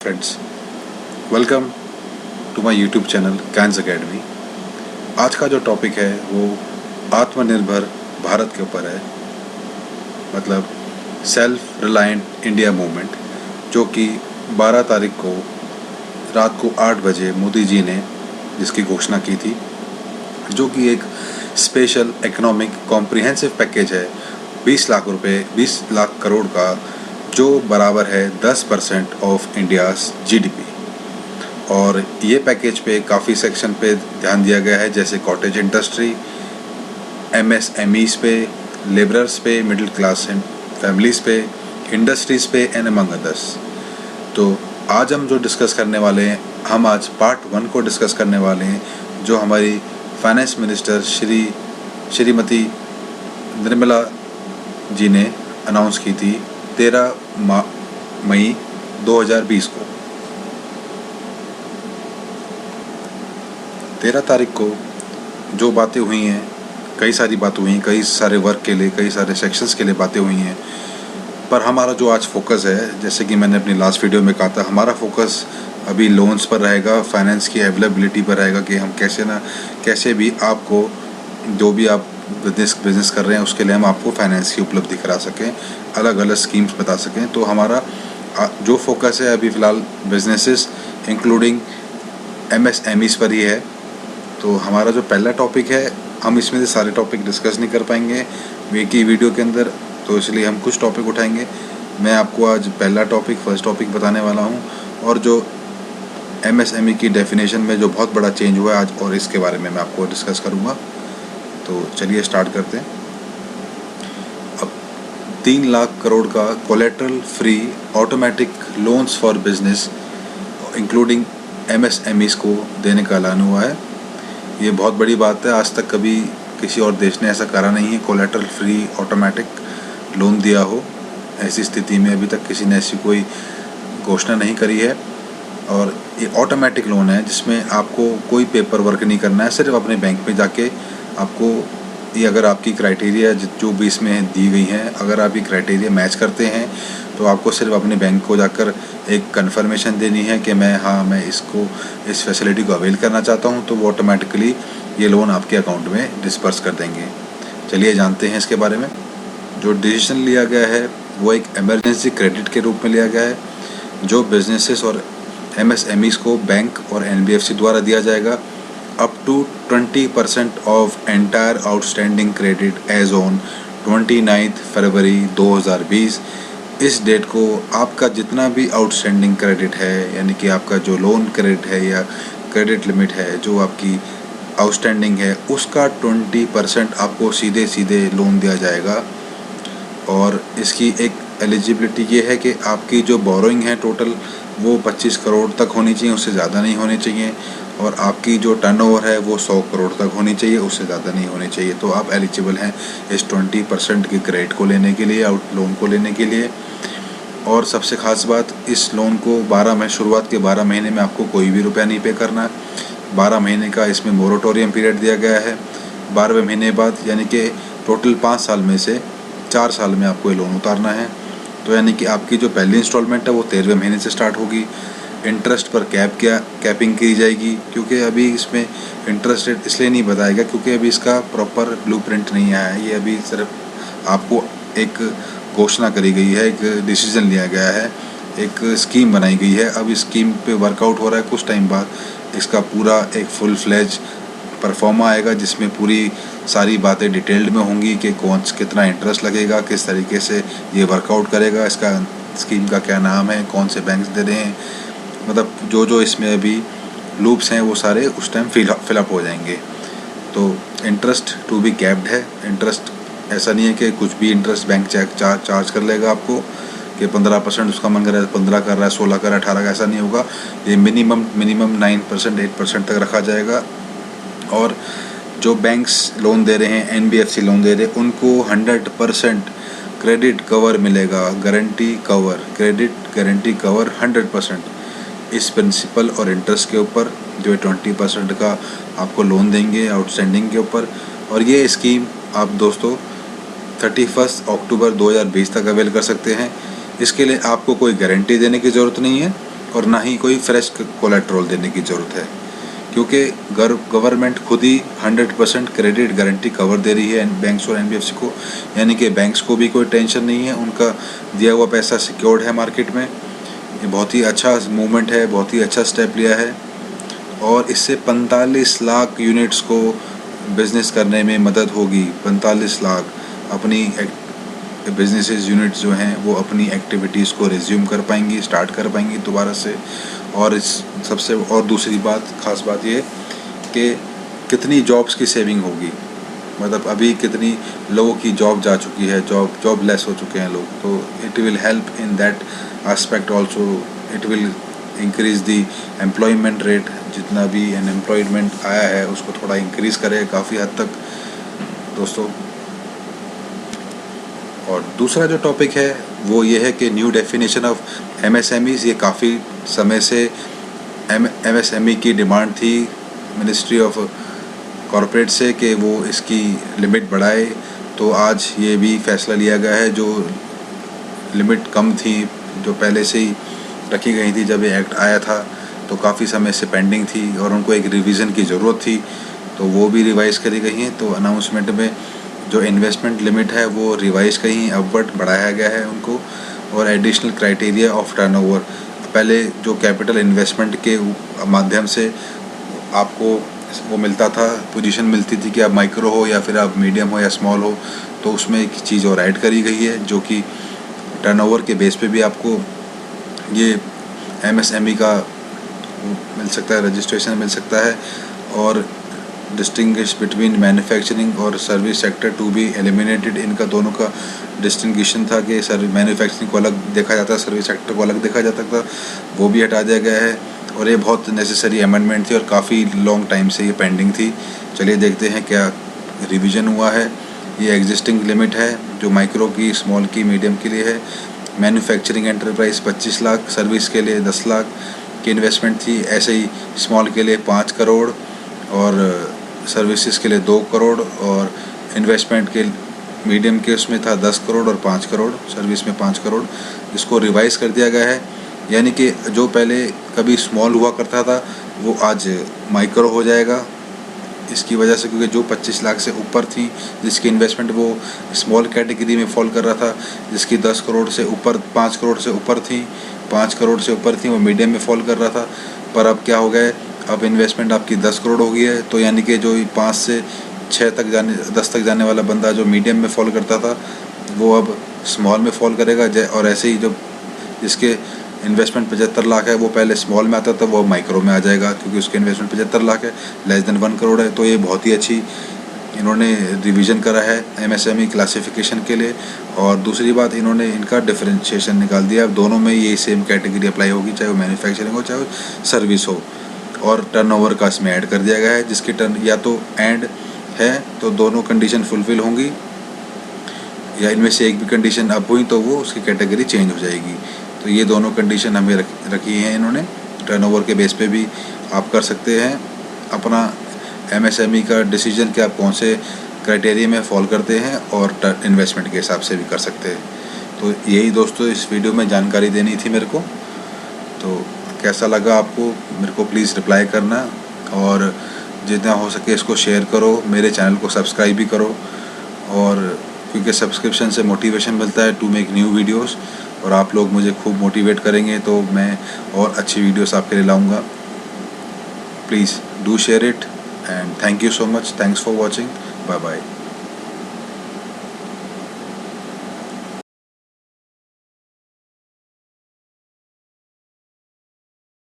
Friends, welcome to my YouTube channel कैन्स academy. आज का जो टॉपिक है वो आत्मनिर्भर भारत के ऊपर है, मतलब सेल्फ रिलायंट इंडिया मूवमेंट, जो कि 12 तारीख को रात को 8 बजे मोदी जी ने जिसकी घोषणा की थी, जो कि एक स्पेशल इकोनॉमिक कॉम्प्रिहेंसिव पैकेज है 20 लाख रुपए, 20 लाख करोड़ का, जो बराबर है 10% ऑफ इंडियाज़ जीडीपी। और ये पैकेज पे काफ़ी सेक्शन पे ध्यान दिया गया है, जैसे कॉटेज इंडस्ट्री, एमएसएमईज पे, लेबरर्स पे, मिडिल क्लास एंड फैमिलीज़ पे, इंडस्ट्रीज़ पे एंड अमंग अदर्स। तो आज हम जो डिस्कस करने वाले हैं, हम आज पार्ट 1 को डिस्कस करने वाले हैं, जो हमारी फाइनेंस मिनिस्टर श्रीमती निर्मला जी ने अनाउंस की थी 13 मई 2020 को। 13 तारीख को जो बातें हुई हैं, कई सारी बातें हुई हैं, कई सारे वर्क के लिए, कई सारे सेक्शंस के लिए बातें हुई हैं, पर हमारा जो आज फोकस है, जैसे कि मैंने अपनी लास्ट वीडियो में कहा था, हमारा फोकस अभी लोन्स पर रहेगा, फाइनेंस की अवेलेबिलिटी पर रहेगा कि हम कैसे भी आपको, जो भी आप बिजनेस कर रहे हैं, उसके लिए हम आपको फाइनेंस की उपलब्धि करा सकें, अलग अलग स्कीम्स बता सकें। तो हमारा जो फोकस है अभी फ़िलहाल बिजनेसेस इंक्लूडिंग एमएसएमईज पर ही है। तो हमारा जो पहला टॉपिक है, हम इसमें से सारे टॉपिक डिस्कस नहीं कर पाएंगे एक ही वीडियो के अंदर, तो इसलिए हम कुछ टॉपिक उठाएंगे। मैं आपको आज पहला फर्स्ट टॉपिक बताने वाला हूँ, और जो एमएसएमई की डेफिनेशन में जो बहुत बड़ा चेंज हुआ है आज, और इसके बारे में मैं आपको डिस्कस करूँगा। तो चलिए स्टार्ट करते हैं। अब 3 लाख करोड़ का collateral free automatic loans for business including MSMEs को देने का ऐलान हुआ है। ये बहुत बड़ी बात है, आज तक कभी किसी और देश ने ऐसा करा नहीं है, कोलेटरल फ्री ऑटोमेटिक लोन दिया हो। ऐसी स्थिति में अभी तक किसी ने ऐसी कोई घोषणा नहीं करी है। और ये ऑटोमेटिक लोन है जिसमें आपको कोई पेपर वर्क नहीं करना है, सिर्फ अपने बैंक में जाके आपको, ये अगर आपकी क्राइटेरिया जो भी इसमें दी गई हैं, अगर आप ये क्राइटेरिया मैच करते हैं, तो आपको सिर्फ अपने बैंक को जाकर एक कन्फर्मेशन देनी है कि मैं इस फैसिलिटी को अवेल करना चाहता हूं, तो वो ऑटोमेटिकली ये लोन आपके अकाउंट में डिस्पर्स कर देंगे। चलिए जानते हैं इसके बारे में। जो डिसीजन लिया गया है वो एक इमरजेंसी क्रेडिट के रूप में लिया गया है, जो बिजनेसेस और एमएसएमईज को बैंक और एनबीएफसी द्वारा दिया जाएगा, up to 20% of entire outstanding credit as on 29 फरवरी 2020। इस डेट को आपका जितना भी आउटस्टैंडिंग क्रेडिट है, यानी कि आपका जो लोन क्रेडिट है या क्रेडिट लिमिट है जो आपकी आउटस्टैंडिंग है, उसका 20% आपको सीधे लोन दिया जाएगा। और इसकी एक एलिजिबिलिटी ये है कि आपकी जो बोरोइंग है टोटल, वो 25 करोड़ तक होनी चाहिए, उससे ज़्यादा नहीं होनी चाहिए। और आपकी जो टर्नओवर है वो 100 करोड़ तक होनी चाहिए, उससे ज़्यादा नहीं होनी चाहिए। तो आप एलिजिबल हैं इस 20% के क्रेडिट को लेने के लिए, लोन को लेने के लिए। और सबसे ख़ास बात, इस लोन को 12 में शुरुआत के 12 महीने में आपको कोई भी रुपया नहीं पे करना है। 12 महीने का इसमें मोरेटोरियम पीरियड दिया गया है। 12वें महीने बाद, यानी कि टोटल 5 साल में से 4 साल में आपको ये लोन उतारना है। तो यानी कि आपकी जो पहली इंस्टॉलमेंट है वो 13वें महीने से स्टार्ट होगी। इंटरेस्ट पर कैपिंग की जाएगी, क्योंकि अभी इसमें इंटरेस्ट रेट इसलिए नहीं बताया गया क्योंकि अभी इसका प्रॉपर ब्लूप्रिंट नहीं आया है। ये अभी सिर्फ आपको एक घोषणा करी गई है, एक डिसीजन लिया गया है, एक स्कीम बनाई गई है। अब इस स्कीम पे वर्कआउट हो रहा है। कुछ टाइम बाद इसका पूरा एक फुल फ्लेज परफॉर्मा आएगा, जिसमें पूरी सारी बातें डिटेल्ड में होंगी कि कितना इंटरेस्ट लगेगा, किस तरीके से ये वर्कआउट करेगा, इसका स्कीम का क्या नाम है, कौन से बैंक्स दे रहे हैं, मतलब जो इसमें अभी लूप्स हैं वो सारे उस टाइम फिलअप हो जाएंगे। तो इंटरेस्ट टू बी कैप्ड है। इंटरेस्ट ऐसा नहीं है कि कुछ भी इंटरेस्ट बैंक चार्ज कर लेगा आपको, कि 15% उसका मन कर रहा है 15 कर रहा है, 16 कर रहा है, 18 का, ऐसा नहीं होगा। ये मिनिमम 9%, 8% तक रखा जाएगा। और जो बैंक्स लोन दे रहे हैं, एनबीएफसी लोन दे रहे हैं, उनको 100% क्रेडिट कवर मिलेगा, क्रेडिट गारंटी कवर 100% इस प्रिंसिपल और इंटरेस्ट के ऊपर, जो 20% का आपको लोन देंगे आउटस्टैंडिंग के ऊपर। और ये स्कीम आप दोस्तों 31 अक्टूबर 2020 तक अवेल कर सकते हैं। इसके लिए आपको कोई गारंटी देने की ज़रूरत नहीं है, और ना ही कोई फ्रेश कोलेट्रल देने की ज़रूरत है, क्योंकि गवर्नमेंट खुद ही 100% क्रेडिट गारंटी कवर दे रही है बैंक्स और NBFC को, यानी कि बैंक्स को भी कोई टेंशन नहीं है, उनका दिया हुआ पैसा सिक्योर्ड है मार्केट में। ये बहुत ही अच्छा मूवमेंट है, बहुत ही अच्छा स्टेप लिया है और इससे 45 लाख यूनिट्स को बिज़नेस करने में मदद होगी। 45 लाख अपनी बिजनेसेस यूनिट्स जो हैं वो अपनी एक्टिविटीज़ को रिज्यूम कर पाएंगी, स्टार्ट कर पाएंगी दोबारा से। और इस सबसे और दूसरी बात, ख़ास बात ये कि कितनी जॉब्स की सेविंग होगी, मतलब अभी कितनी लोगों की जॉब जा चुकी है, जॉब लेस हो चुके हैं लोग, तो it will help in that aspect also. It will increase the employment rate, जितना भी अनएम्प्लॉयमेंट आया है उसको थोड़ा इंक्रीज़ करेगा काफ़ी हद तक दोस्तों। और दूसरा जो टॉपिक है वो ये है कि न्यू डेफिनेशन ऑफ MSMEs। ये काफ़ी समय से MSME की डिमांड थी मिनिस्ट्री ऑफ कॉरपोरेट से कि वो इसकी लिमिट बढ़ाए, तो आज ये भी फैसला लिया गया है। जो लिमिट कम थी, जो पहले से ही रखी गई थी जब ये एक्ट आया था, तो काफ़ी समय से पेंडिंग थी और उनको एक रिवीजन की ज़रूरत थी, तो वो भी रिवाइज़ करी गई हैं। तो अनाउंसमेंट में जो इन्वेस्टमेंट लिमिट है वो रिवाइज कहीं अपवर्ड बढ़ाया गया है उनको, और एडिशनल क्राइटेरिया ऑफ टर्नओवर। पहले जो कैपिटल इन्वेस्टमेंट के माध्यम से आपको वो मिलता था, पोजीशन मिलती थी कि आप माइक्रो हो या फिर आप मीडियम हो या स्मॉल हो, तो उसमें एक चीज़ और ऐड करी गई है जो कि टर्नओवर के बेस पे भी आपको ये MSME का मिल सकता है, रजिस्ट्रेशन मिल सकता है। और डिस्टिंग्विश बिटवीन मैन्युफैक्चरिंग और service sector to be eliminated. इनका दोनों का डिस्टिंग्विशन था कि मैन्युफैक्चरिंग को अलग देखा जाता है, सर्विस सेक्टर को अलग देखा जाता था, वो भी हटा दिया गया है। और ये बहुत नेसेसरी अमेंडमेंट थी और काफ़ी लॉन्ग टाइम से ये पेंडिंग थी। चलिए देखते हैं क्या रिवीजन हुआ है। ये एग्जिस्टिंग लिमिट है जो माइक्रो की, स्मॉल की, मीडियम के लिए है। मैन्युफैक्चरिंग एंटरप्राइज 25 लाख, सर्विस के लिए 10 लाख की इन्वेस्टमेंट थी। ऐसे ही स्मॉल के लिए 5 करोड़ और सर्विसेज के लिए 2 करोड़, और इन्वेस्टमेंट के मीडियम के उसमें था 10 करोड़ और 5 करोड़, सर्विस में 5 करोड़। इसको रिवाइज कर दिया गया है, यानी कि जो पहले कभी स्मॉल हुआ करता था वो आज माइक्रो हो जाएगा इसकी वजह से, क्योंकि जो 25 लाख से ऊपर थी जिसकी इन्वेस्टमेंट वो स्मॉल कैटेगरी में फॉल कर रहा था, जिसकी 10 करोड़ से ऊपर, 5 करोड़ से ऊपर थी, 5 करोड़ से ऊपर थी, वो मीडियम में फॉल कर रहा था। पर अब क्या हो गया, अब इन्वेस्टमेंट आपकी 10 करोड़ हो गई है, तो यानी कि जो 5 से 6 तक जाने, 10 तक जाने वाला बंदा जो मीडियम में फॉल करता था वो अब स्मॉल में फॉल करेगा। और ऐसे ही जो जिसके इन्वेस्टमेंट 75 लाख है वो पहले स्मॉल में आता था, वो माइक्रो में आ जाएगा, क्योंकि उसके इन्वेस्टमेंट 75 लाख है, लेस देन 1 करोड़ है। तो ये बहुत ही अच्छी इन्होंने रिवीजन करा है MSME क्लासिफिकेशन के लिए। और दूसरी बात, इन्होंने इनका डिफरेंशिएशन निकाल दिया, अब दोनों में ये सेम कैटेगरी अप्लाई होगी, चाहे वो मैन्युफैक्चरिंग हो चाहे वो सर्विस हो। और टर्नओवर का इसमें ऐड कर दिया गया है, जिसकी टर्न या तो एंड है तो दोनों कंडीशन फुलफिल होंगी, या इनमें से एक भी कंडीशन अप हुई तो वो उसकी कैटेगरी चेंज हो जाएगी। तो ये दोनों कंडीशन हमें रखी हैं इन्होंने। टर्नओवर के बेस पे भी आप कर सकते हैं अपना MSME का डिसीजन कि आप कौन से क्राइटेरिया में फॉल करते हैं, और इन्वेस्टमेंट के हिसाब से भी कर सकते हैं। तो यही दोस्तों इस वीडियो में जानकारी देनी थी मेरे को। तो कैसा लगा आपको, मेरे को प्लीज़ रिप्लाई करना, और जितना हो सके इसको शेयर करो, मेरे चैनल को सब्सक्राइब भी करो, और क्योंकि सब्सक्रिप्शन से मोटिवेशन मिलता है टू मेक न्यू वीडियोस, और आप लोग मुझे खूब मोटिवेट करेंगे तो मैं और अच्छी वीडियोस आपके लिए लाऊंगा। Please do share it, and thank you so much, thanks for watching, bye bye.